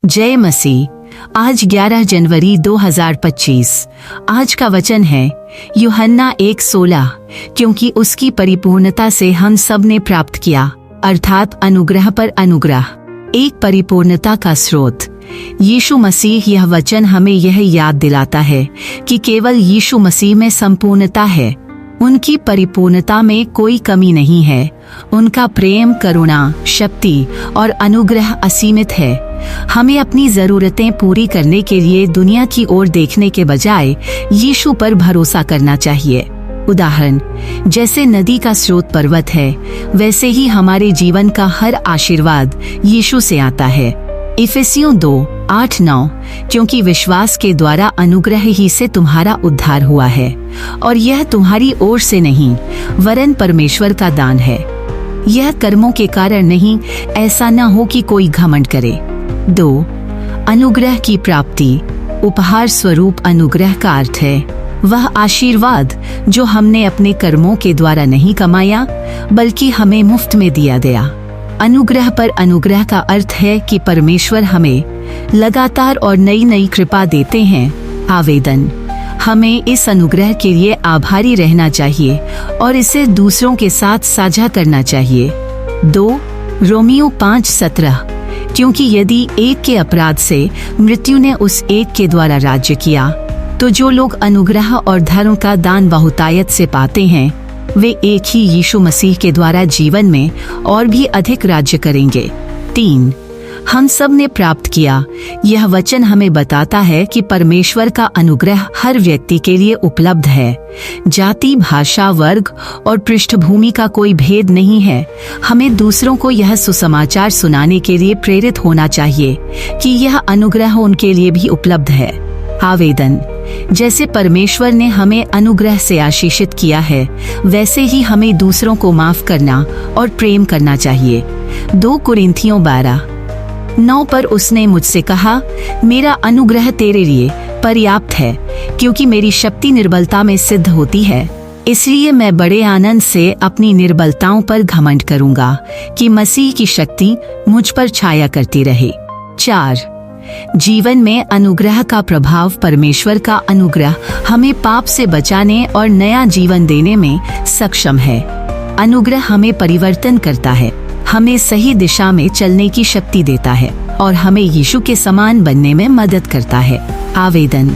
जय मसीह। आज 11 जनवरी 2025। आज का वचन है यूहन्ना 1:16, क्योंकि उसकी परिपूर्णता से हम सब ने प्राप्त किया, अर्थात अनुग्रह पर अनुग्रह, एक परिपूर्णता का स्रोत। यीशु मसीह। यह वचन हमें यह याद दिलाता है कि केवल यीशु मसीह में संपूर्णता है। उनकी परिपूर्णता में कोई कमी नहीं है। उनका प्रेम, करुणा, शक्ति और अनुग्रह असीमित है। हमें अपनी जरूरतें पूरी करने के लिए दुनिया की ओर देखने के बजाय यीशु पर भरोसा करना चाहिए। उदाहरण, जैसे नदी का स्रोत पर्वत है, वैसे ही हमारे जीवन का हर आशीर्वाद यीशु से आता है। इफिसियों 2:8-9, क्योंकि विश्वास के द्वारा अनुग्रह ही से तुम्हारा उद्धार हुआ है, और यह तुम्हारी ओर से नहीं वरन परमेश्वर का दान है। यह कर्मों के कारण नहीं, ऐसा न हो कि कोई घमंड करे। 2. अनुग्रह की प्राप्ति। उपहार स्वरूप अनुग्रह का अर्थ है वह आशीर्वाद जो हमने अपने कर्मों के द्वारा नहीं कमाया, बल्कि हमें मुफ्त में दिया गया। अनुग्रह पर अनुग्रह का अर्थ है कि परमेश्वर हमें लगातार और नई नई कृपा देते हैं। आवेदन, हमें इस अनुग्रह के लिए आभारी रहना चाहिए और इसे दूसरों के साथ साझा करना चाहिए। 2. रोमियो 5:17, क्योंकि यदि एक के अपराध से मृत्यु ने उस एक के द्वारा राज्य किया, तो जो लोग अनुग्रह और धर्म का दान बहुतायत से पाते हैं, वे एक ही यीशु मसीह के द्वारा जीवन में और भी अधिक राज्य करेंगे। 3. हम सब ने प्राप्त किया। यह वचन हमें बताता है कि परमेश्वर का अनुग्रह हर व्यक्ति के लिए उपलब्ध है। जाति, भाषा, वर्ग और पृष्ठभूमि का कोई भेद नहीं है। हमें दूसरों को यह सुसमाचार सुनाने के लिए प्रेरित होना चाहिए कि यह अनुग्रह उनके लिए भी उपलब्ध है। आवेदन, जैसे परमेश्वर ने हमें अनुग्रह से आशीषित किया है, वैसे ही हमें दूसरों को माफ करना और प्रेम करना चाहिए। 2 कुरिन्थियों 12:9 पर उसने मुझसे कहा, मेरा अनुग्रह तेरे लिए पर्याप्त है, क्योंकि मेरी शक्ति निर्बलता में सिद्ध होती है। इसलिए मैं बड़े आनंद से अपनी निर्बलताओं पर घमंड करूंगा कि मसीह की शक्ति मुझ पर छाया करती रहे। 4. जीवन में अनुग्रह का प्रभाव। परमेश्वर का अनुग्रह हमें पाप से बचाने और नया जीवन देने में सक्षम है। अनुग्रह हमें परिवर्तन करता है, हमें सही दिशा में चलने की शक्ति देता है और हमें यीशु के समान बनने में मदद करता है। आवेदन,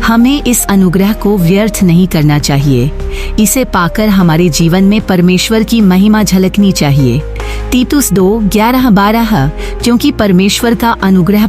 हमें इस अनुग्रह को व्यर्थ नहीं करना चाहिए। इसे पाकर हमारे जीवन में परमेश्वर की महिमा झलकनी चाहिए। तीतुस 2:11-12, क्योंकि परमेश्वर का अनुग्रह